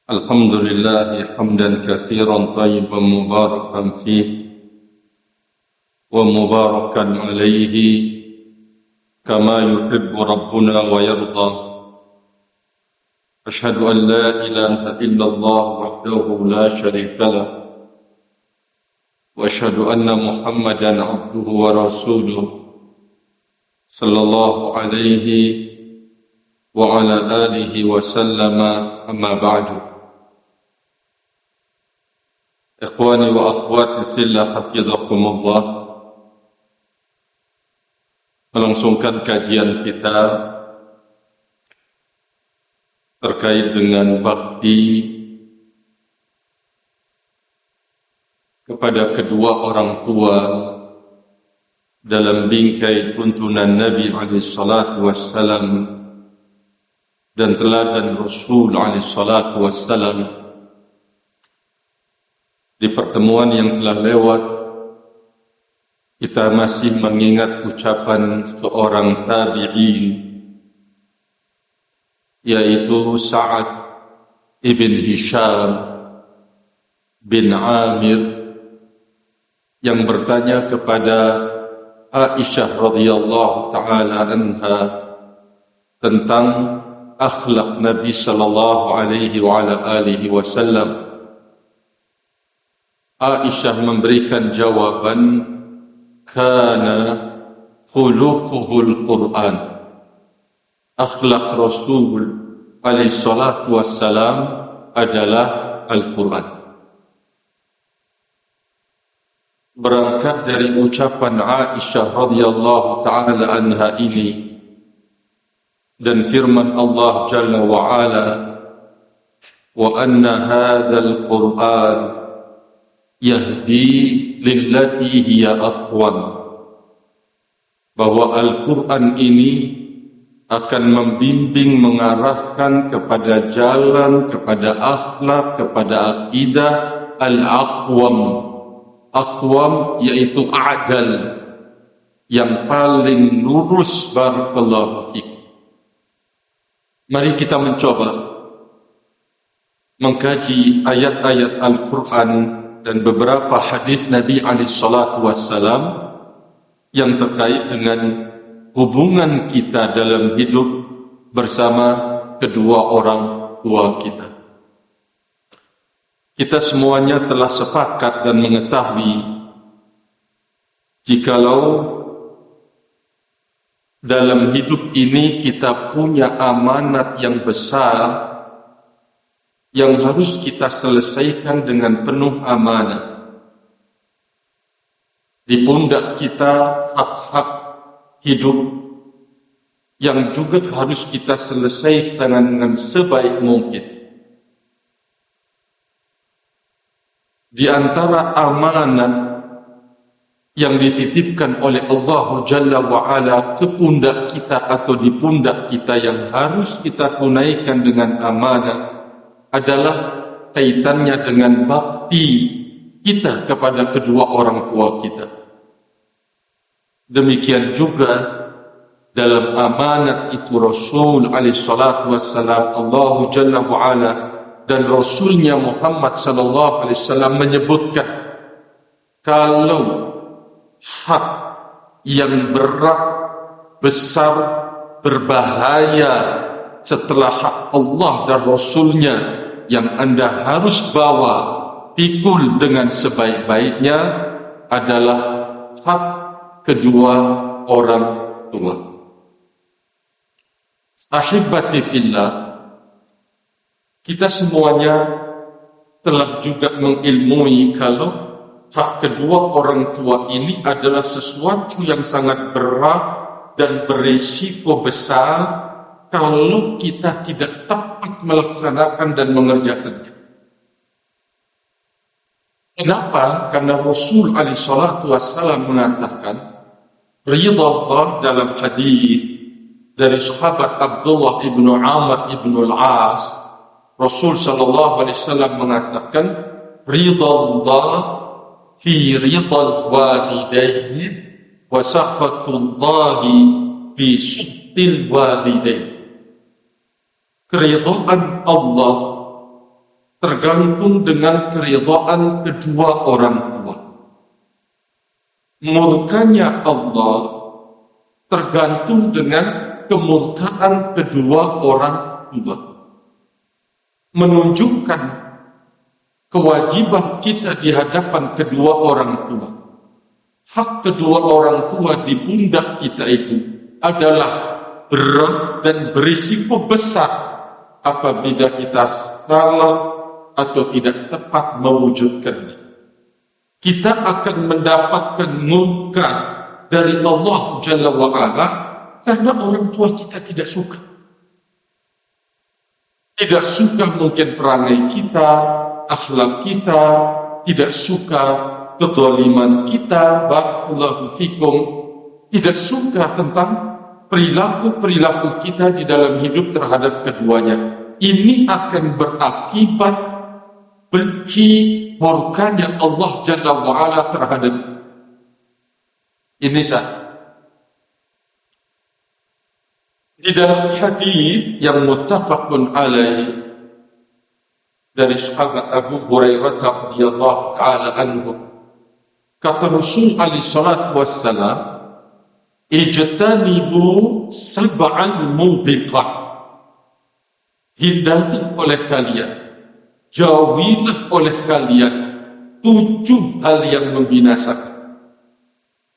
الحمد لله حمدا كثيرا طيبا مباركا فيه ومباركا عليه كما يحب ربنا ويرضى. أشهد أن لا إله إلا الله وحده لا شريك له، وأشهد أن محمدا عبده ورسوله صلى الله عليه وعلى آله وسلم. أما بعد. Ikhwani wa akhwati fillah, hafizakumullah. Melangsungkan kajian kita terkait dengan bakti kepada kedua orang tua dalam bingkai tuntunan Nabi alaihissalatu wassalam dan teladan Rasul alaihissalatu wassalam. Di pertemuan yang telah lewat, kita masih mengingat ucapan seorang tabi'in, yaitu Sa'ad ibn Hisham bin Amir, yang bertanya kepada Aisyah radhiyallahu ta'ala anha tentang akhlak Nabi sallallahu alaihi wa ala alihi wasallam. Aisyah memberikan jawaban, kana khuluquhul Quran. Akhlak Rasul alaihi salatu wassalam adalah Al-Quran. Berangkat dari ucapan Aisyah radhiyallahu ta'ala anha ini dan firman Allah Jalla wa Ala, wa anna hadzal Qur'an yahdi lillati hiya aqwam, bahwa Al-Quran ini akan membimbing, mengarahkan kepada jalan, kepada akhlak, kepada akidah al-aqwam. Aqwam yaitu a'dal, yang paling lurus. Barakallahu fiik. Mari kita mencoba mengkaji ayat-ayat Al-Quran dan beberapa hadis Nabi alaihissalatu wassalam yang terkait dengan hubungan kita dalam hidup bersama kedua orang tua kita. Kita semuanya telah sepakat dan mengetahui jikalau dalam hidup ini kita punya amanat yang besar yang harus kita selesaikan dengan penuh amanah. Di pundak kita hak-hak hidup yang juga harus kita selesaikan dengan sebaik mungkin. Di antara amanat yang dititipkan oleh Allah Jalla wa'ala ke pundak kita atau di pundak kita yang harus kita tunaikan dengan amanah adalah kaitannya dengan bakti kita kepada kedua orang tua kita. Demikian juga dalam amanat itu Rasul alaihissalatu wassalam, Allah Jalla wa'ala dan Rasulnya Muhammad sallallahu alaihi wasallam menyebutkan, kalau hak yang berat, besar, berbahaya setelah hak Allah dan Rasulnya yang anda harus bawa, pikul dengan sebaik-baiknya, adalah hak kedua orang tua. Ahibati fillah, kita semuanya telah juga mengilmui kalau hak kedua orang tua ini adalah sesuatu yang sangat berat dan berisiko besar kalau kita tidak tepat melaksanakan dan mengerjakannya. Kenapa? Karena Rasul alaihissalatu wassalam mengatakan, ridha Allah dalam hadis dari sahabat Abdullah ibnu Amr ibnu al-As, Rasul sallallahu alaihi wasallam mengatakan, ridha Allah fi ridha walidayhi wa sakhatullahi fi sukhtil walidain. Keridhaan Allah tergantung dengan keridhaan kedua orang tua. Murkanya Allah tergantung dengan kemurkaan kedua orang tua. Menunjukkan kewajiban kita di hadapan kedua orang tua. Hak kedua orang tua di pundak kita itu adalah berat dan berisiko besar apabila kita salah atau tidak tepat mewujudkannya. Kita akan mendapatkan murka dari Allah Jalla wa'ala karena orang tua kita tidak suka. Tidak suka mungkin perangai kita, akhlak kita, tidak suka kezaliman kita, barakallahu fikum, tidak suka tentang perilaku-perilaku kita di dalam hidup terhadap keduanya. Ini akan berakibat benci murkanya Allah Jalla wa'ala terhadap ini sah. Di dalam hadis yang muttafaqun alaih dari sahabat Abu Hurairah radhiyallahu taala anhu, kata Rasul alaihi salatu wassalam, ijtanibu sab'al mubiqat, hindari oleh kalian, jauhilah oleh kalian 7 hal yang membinasakan,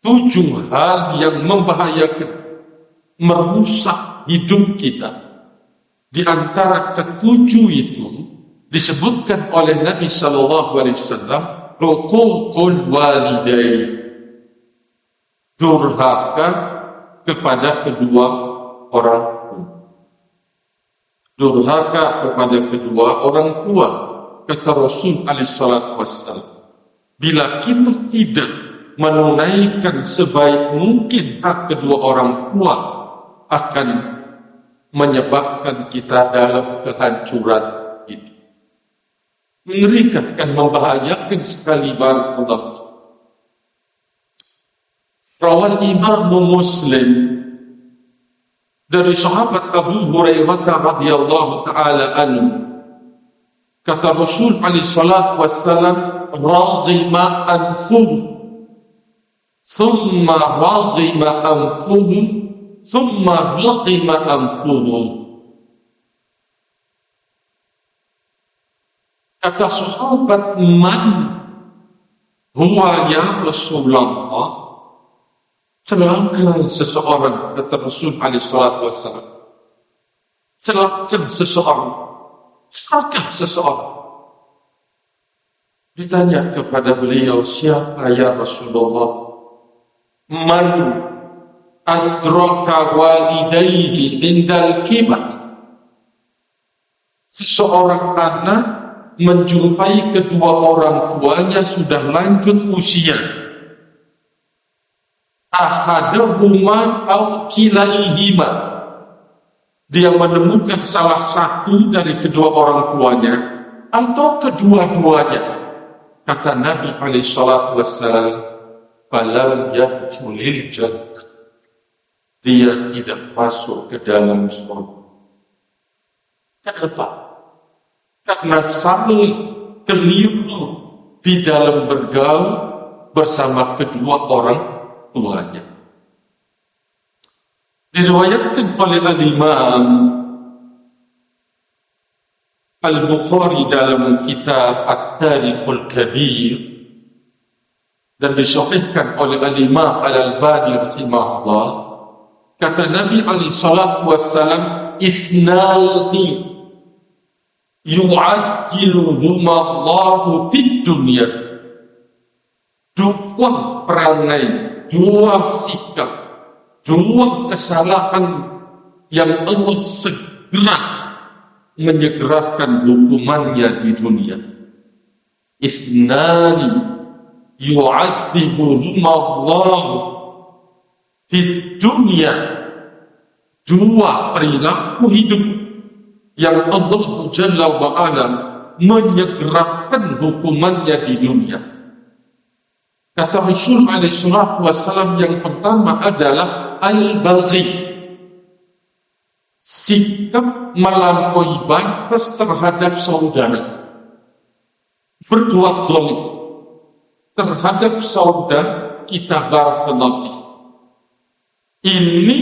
7 hal yang membahayakan, merusak hidup kita. Di antara ketujuh itu disebutkan oleh Nabi sallallahu alaihi wasallam, uququl walidain, durhaka kepada kedua orang tua. Durhaka kepada kedua orang tua, kata Rasul alaihi salatu wassalam, bila kita tidak menunaikan sebaik mungkin hak kedua orang tua, akan menyebabkan kita dalam kehancuran hidup. Mengerikan, akan membahayakan sekali barakallahu. Rawal Imam Muslim dari sahabat Abu Hurairah radhiyallahu taala anhu, kata Rasul alaihi salatu wassalam, radhima anfuhu thumma radhima anfuhu thumma radhima anfuhu. Kata sahabat, man huwa ya Rasulullah, celaka seseorang, kata Rasul alaihi salatu wassalam, celaka seseorang, celaka seseorang. Ditanya kepada beliau, siapa ya Rasulullah? Man adraka walidayhi indal kibar, seseorang anak menjumpai kedua orang tuanya sudah lanjut usia, ahadahuma aw kilaihima, dia menemukan salah satu dari kedua orang tuanya atau kedua-duanya, kata Nabi alaihi salatu wassalam, falam yadkhulil jannah, dia tidak masuk ke dalam surga. Kenapa? Karena saling keliru di dalam bergaul bersama kedua orang tuanya. Diriwayatkan oleh Al-Imam Al-Bukhari dalam kitab At-Tarikhul Kabir dan disahihkan oleh Al-Imam Al-Albani rahimahullah, kata Nabi alaihi salatu wassalam, ithnani yu'ajjiluhuma Allahu fid dunya, dua perangai, dua sikap, dua kesalahan yang Allah segera menyegerakan hukumannya di dunia. Ithnani yu'adzibuhuma Allahu fid dunya, dua perilaku hidup yang Allah Jalla wa'ala menyegerakan hukumannya di dunia. Kata Rasul alaihi salatu wassalam, yang pertama adalah al-baghi, sikap melampaui batas terhadap saudara. berbuat zalim terhadap saudara kita barakallahu fiik, ini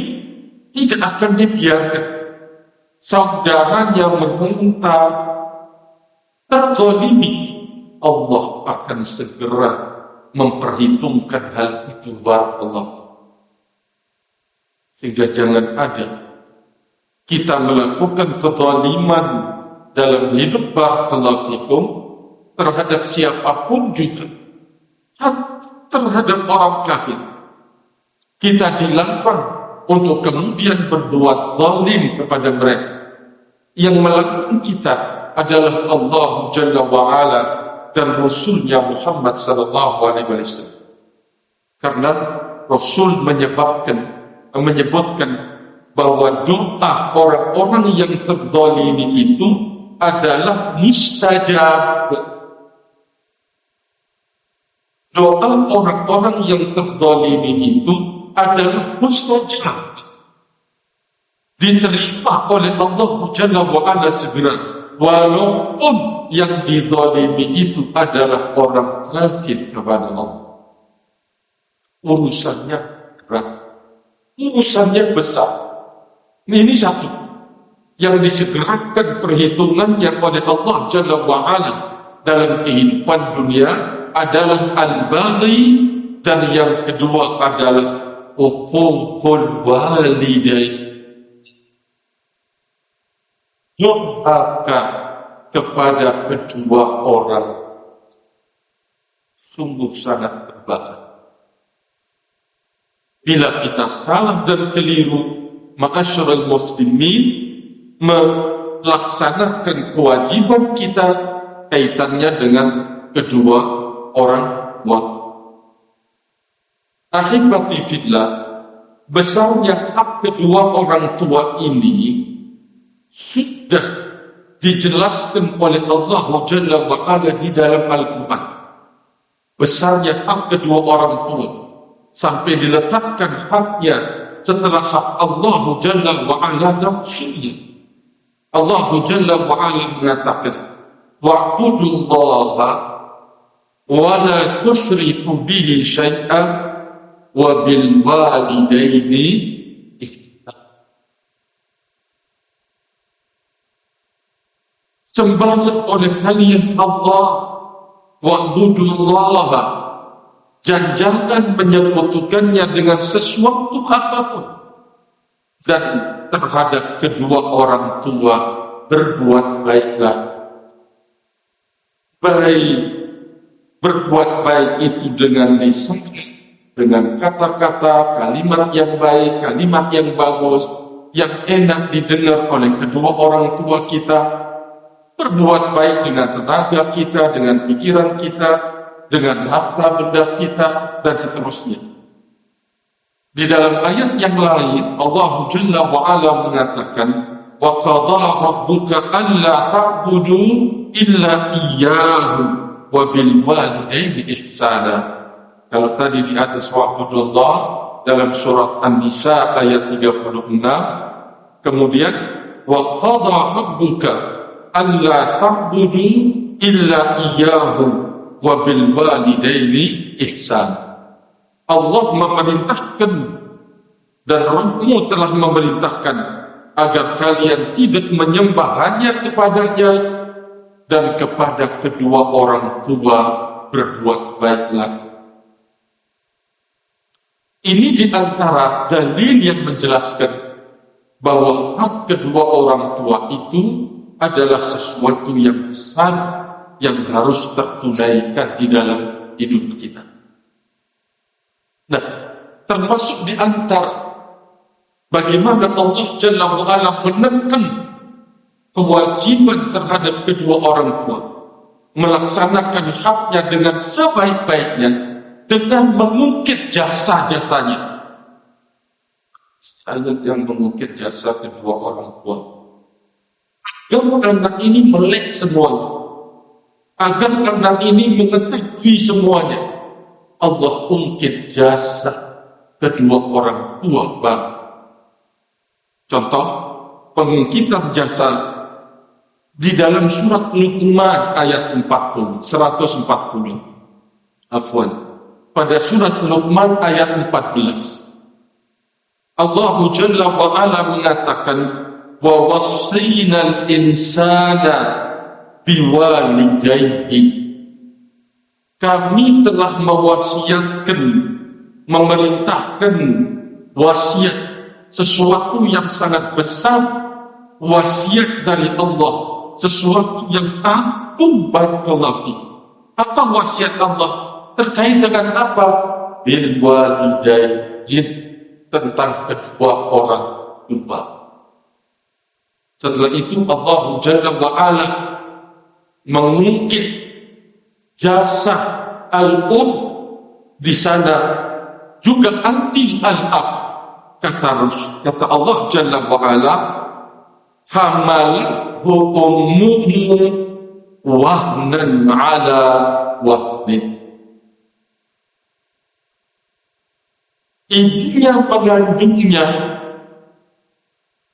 tidak akan dibiarkan. Saudaranya meminta terzalimi, Allah akan segera memperhitungkan hal itu barakallahu. Sehingga jangan ada kita melakukan kezaliman dalam hidup barakallahu fikum terhadap siapapun juga, terhadap orang kafir. Kita dilarang untuk kemudian berbuat zalim kepada mereka. Yang melakukan kita adalah Allah Jalla wa'ala dan Rasulnya Muhammad sallallahu alaihi wasallam. Karena Rasul menyebutkan bahwa doa orang-orang yang terzalimi itu adalah mustajab. Doa orang-orang yang terzalimi itu adalah mustajab, diterima oleh Allah Jalla wa'ala segera, walaupun yang dizalimi itu adalah orang kafir kepada Allah. Urusannya berat, urusannya besar. Ini satu yang disegerakan perhitungannya oleh Allah Jalla wa'ala dalam kehidupan dunia adalah al-baghi, dan yang kedua adalah uququl walidain, durhaka kepada kedua orang. Sungguh sangat berbahaya bila kita salah dan keliru ma'asyiral muslimin melaksanakan kewajiban kita kaitannya dengan kedua orang tua. Ahibati fillah, besarnya hak kedua orang tua ini sudah dijelaskan oleh Allah Jalla wa'ala di dalam Al-Quran. Besarnya hak kedua orang tua sampai diletakkan haknya setelah hak Allah Jalla wa'ala dan Rasulnya. Allah Jalla wa'ala mengatakan, wa'budullaha wa la tusyriku bihi syai'an wa bil walidaini ihsan. Sembahlah oleh kalian Allah, wa'budullaha, dan jangan menyekutukannya dengan sesuatu apapun, dan terhadap kedua orang tua berbuat baiklah. Berbuat baik itu dengan lisan, dengan kata-kata, kalimat yang baik, kalimat yang bagus, yang enak didengar oleh kedua orang tua kita. Berbuat baik dengan tenaga kita, dengan pikiran kita, dengan harta benda kita, dan seterusnya. Di dalam ayat yang lain, Allah Jalla wa'ala mengatakan, wa qadha rabbuka alla ta'budu illa iyyahu wa bil walidaini ihsana. Kalau tadi di atas wa'budullah dalam surat An-Nisa ayat 36, kemudian wa qadha rabbuka alla ta'budu illa iyyahu wa bil walidaini ihsan. Allah memerintahkan dan Rabbmu telah memerintahkan agar kalian tidak menyembah hanya kepadanya, dan kepada kedua orang tua berbuat baiklah. Ini di antara dalil yang menjelaskan bahwa hak kedua orang tua itu adalah sesuatu yang besar yang harus tertunaikan di dalam hidup kita. Nah, termasuk di antara bagaimana Allah Jalla wa'ala menekan kewajiban terhadap kedua orang tua, melaksanakan haknya dengan sebaik-baiknya, dengan mengukir jasa-jasanya. Saya yang mengukir jasa kedua orang tua, agar anak ini melek semuanya, agar anak ini mengetahui semuanya. Allah ungkit jasa kedua orang tua bang. Contoh pengungkitan jasa di dalam surat Luqman ayat 140. Afwan. Pada surat Luqman ayat 14. Allah Jalla wa Ala mengatakan, wa wasainal insana biwalidayhi. Kami telah mewasiatkan, memerintahkan wasiat, sesuatu yang sangat besar, wasiat dari Allah, sesuatu yang agung. Barakallahu. Apa wasiat Allah? Terkait dengan apa? Bil walidain, tentang kedua orang tua. Setelah itu Allah Jalla wa Ala mengungkit jasa al-um di sana, juga anti al-ab. Kata Allah Jalla wa Ala, hamalathu ummuhu wahnan ala wahnin. Ibunya mengandungnya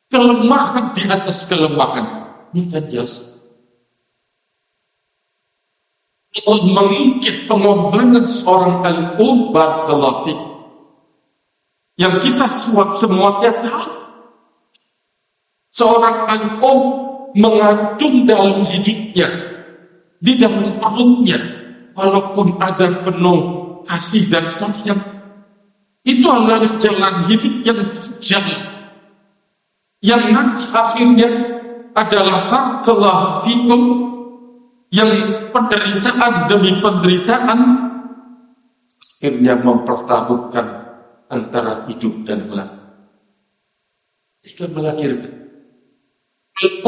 kelemahan di atas kelemahan. Ini kan jasa. Allah mengungkit pengorbanan seorang al-um barakallahu yang kita semuanya tahu. Seorang al-um mengandung dalam hidupnya, di dalam perutnya, walaupun ada penuh kasih dan sayang, itu adalah jalan hidup yang terjal, yang nanti akhirnya adalah barakallahu fikum, yang penderitaan demi penderitaan akhirnya mempertaruhkan antara hidup dan mati. Jika melahirkan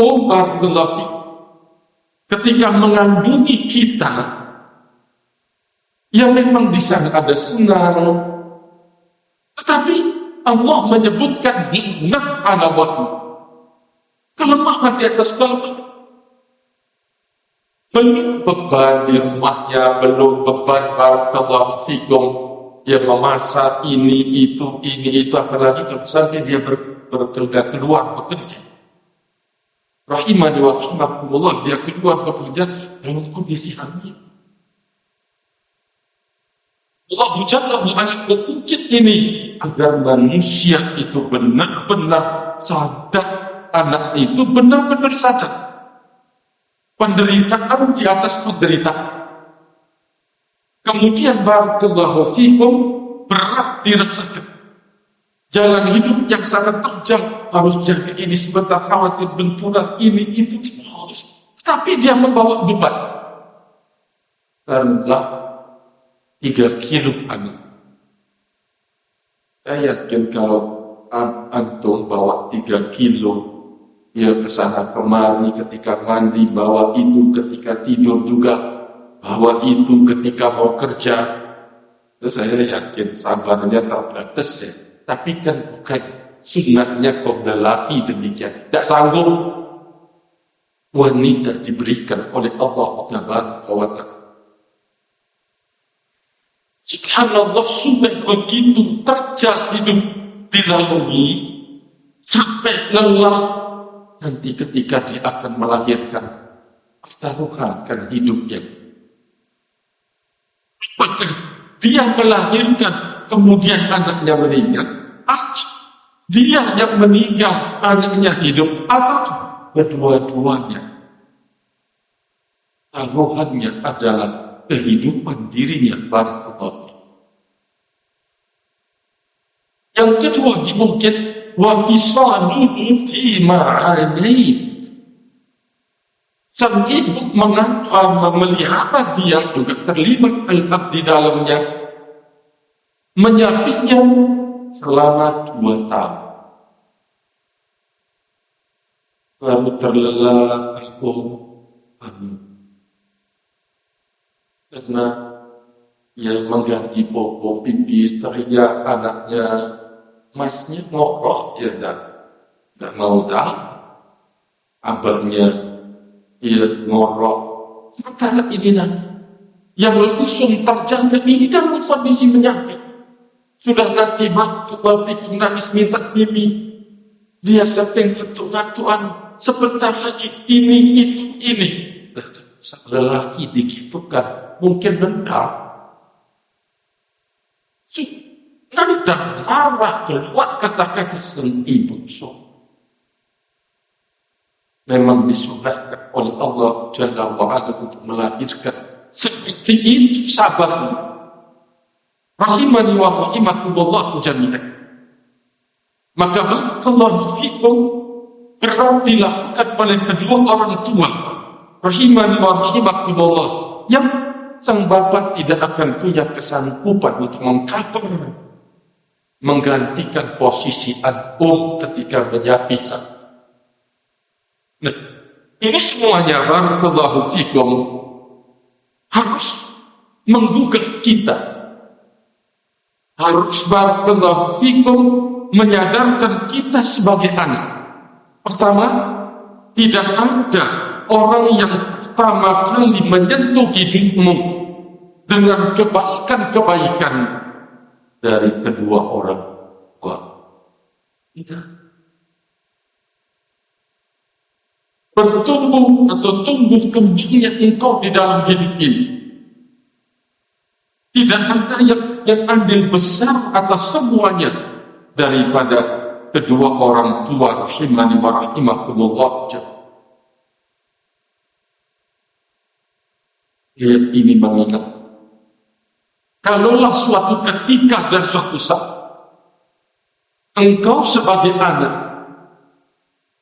barakallahu, ketika mengandungi kita, ya memang di sana ada senang, tetapi Allah menyebutkan nikmat ala wahyu, kelemahan di atas kelemahan. Belum beban di rumahnya, belum beban barakallahu fikum, ya memasak ini itu, apalagi kalau sampai dia keluar bekerja. Rahimani wa rahimakumullah, dia keluar bekerja dalam kondisi hamil. Allah Jalla wa Ala mengungkit ini agar manusia itu benar-benar sadar, anak itu benar-benar sadar. Penderitaan di atas penderitaan. Kemudian barakallahu fikum, berat dirasakan. Jalan hidup yang sangat terjal, harus jaga ini sebentar, khawatir benturan ini itu harus. Tapi dia membawa beban. Taruhlah 3 kilo anak. Saya yakin kalau antum bawa 3 kilo, ya kesana kemari, ketika mandi bawa itu, ketika tidur juga bawa itu, ketika mau kerja, itu saya yakin sabarnya terbatas ya. Tapi kan bukan sunnahnya kaum lelaki demikian. Tidak sanggup. Wanita diberikan oleh Allah Tabaraka wa Ta'ala. Subhanallah, sudah begitu terjal hidup dilalui, capek lelah, nanti ketika dia akan melahirkan, pertaruhkan hidupnya. Apakah dia melahirkan kemudian anaknya meninggal, atau dia yang meninggal anaknya hidup, atau kedua-duanya? Taruhannya adalah kehidupan dirinya barakallahu. Yang kedua diungkit, wa fisaluhu fi ma'anain. Sang ibu memelihara dia, juga terlibat al-ab di dalamnya, menyapinya selama 2 tahun. Baru terlelap karena ia mengganti popok pipis, teriak anaknya, masnya ngorok, ya tidak mau tahu. Abahnya ia ngorok. Sementara ini nanti yang langsung terjaga ini dalam kondisi menyapit. Sudah nanti waktu nangis minta mimi, dia sampai ngantuk-ngantukan, sebentar lagi ini, itu, ini. Lelaki digitukan, mungkin nendang. Nendang, marah, keluar kata-kata sang ibu. Memang disunahkan oleh Allah Jalla wa'ala untuk melahirkan. Seperti itu sabarnya. Rahimani wa rahimakumullah jami'an. Maka barakallahu fikum berat dilakukan oleh kedua orang tua. Rahimani wa rahimakumullah. Yang sang bapak tidak akan punya kesanggupan untuk mengcover, menggantikan posisi ketika menyapi. Nah, ini semuanya barakallahu fikum harus menggugah kita. Harus barakallahu fikum menyadarkan kita sebagai anak. Pertama, tidak ada orang yang pertama kali menyentuh hidupmu dengan kebaikan-kebaikan dari kedua orang tua. Tidak. Bertumbuh atau tumbuh kembangnya engkau di dalam hidup ini. Tidak ada yang andil besar atas semuanya daripada kedua orang tua rahimani wa rahimakumullah. Ayat ini mengingat, kalaulah suatu ketika dan suatu saat engkau sebagai anak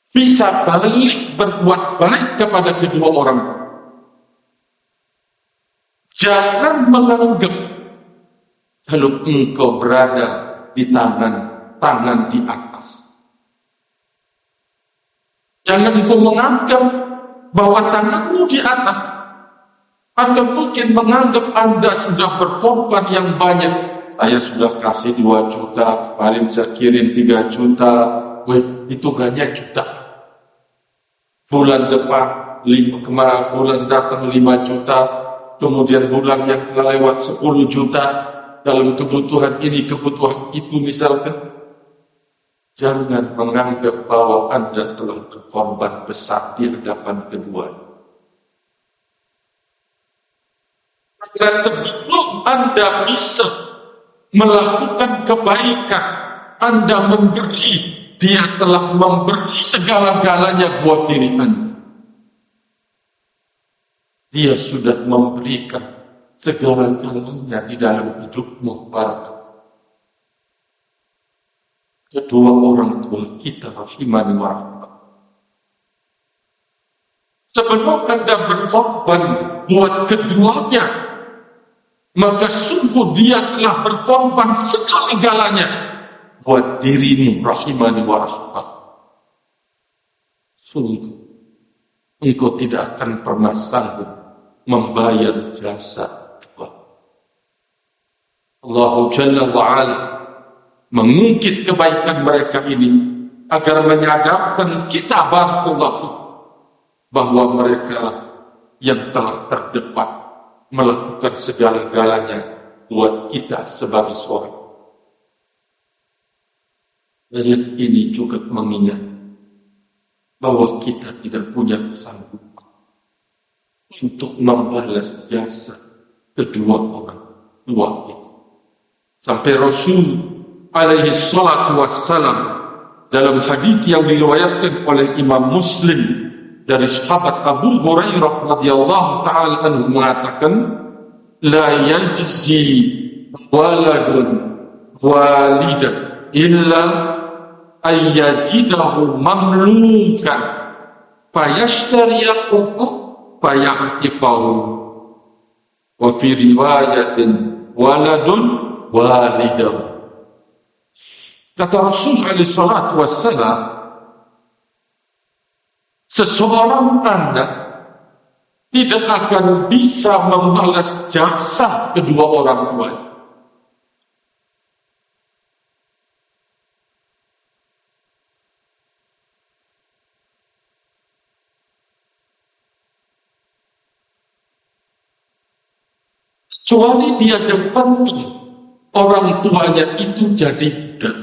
bisa balik berbuat baik kepada kedua orang tua, jangan menganggap kalau engkau berada di tangan di atas. Jangan engkau menganggap bahwa tanganmu di atas, atau mungkin menganggap Anda sudah berkorban yang banyak. Saya sudah kasih 2 juta, kemarin saya kirim 3 juta, itu hanya juta. Bulan depan, bulan datang 5 juta, kemudian bulan yang telah lewat 10 juta, dalam kebutuhan ini, kebutuhan itu misalkan. Jangan menganggap bahwa Anda telah berkorban besar di hadapan keduanya. Karena sebelum Anda bisa melakukan kebaikan, Anda memberi, Dia telah memberi segala-galanya buat diri Anda. Dia sudah memberikan segala-galanya di dalam hidupmu para kedua orang tua kita rahimani wa rahimah. Sebelum Anda berkorban buat keduanya, maka sungguh Dia telah berkorban segala-galanya buat dirimu rahimani wa rahimah. Sungguh engkau tidak akan pernah sanggup membayar jasa Tuhan. Allah Jalla wa'ala mengungkit kebaikan mereka ini agar menyadarkan kita barakallahu bahwa mereka yang telah terdepan melakukan segala-galanya buat kita sebagai seorang. Ayat ini juga mengingat bahwa kita tidak punya kesanggupan untuk membalas jasa kedua orang tua itu. Sampai Rasul alaihi salatu wassalam dalam hadis yang diriwayatkan oleh Imam Muslim dari sahabat Abu Hurairah radhiyallahu taala anhu mengatakan, la yajzi waladun walidan illa ayyajidahu mamlukan fayashtariyahu fayatiqahu. Wa fi riwayatin waladun walidahu. Kata Rasul alaihi salatu wassalam, seseorang anak tidak akan bisa membalas jasa kedua orang tuanya kecuali dia dapatkan orang tuanya itu jadi budak.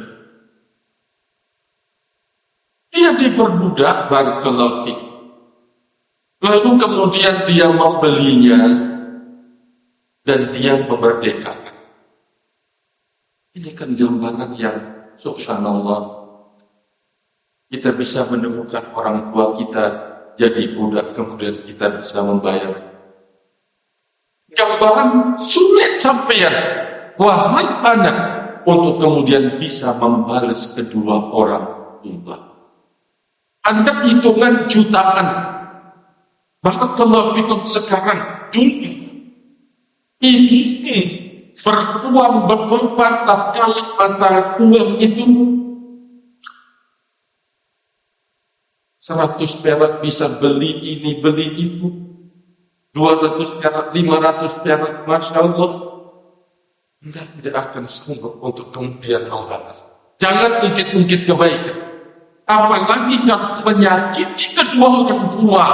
Dia diperbudak, barakallahu fiik. Lalu kemudian dia membelinya dan dia memerdekakan. Ini kan gambaran yang subhanallah. Kita bisa menemukan orang tua kita jadi budak, kemudian kita bisa membayar. Gambaran sulit sampeyan, wahai anak, untuk kemudian bisa membalas kedua orang tua. Anda hitungan jutaan. Barakallahu fikum sekarang dulu ini beruang berkorban tatkala mata uang itu 100 perak bisa beli ini, beli itu. 200 perak, 500 perak, Masya Allah. Anda tidak akan sanggup untuk kemudian membalas. Jangan ungkit-ungkit kebaikan. Apalagi kalau menyakiti kedua orang tua.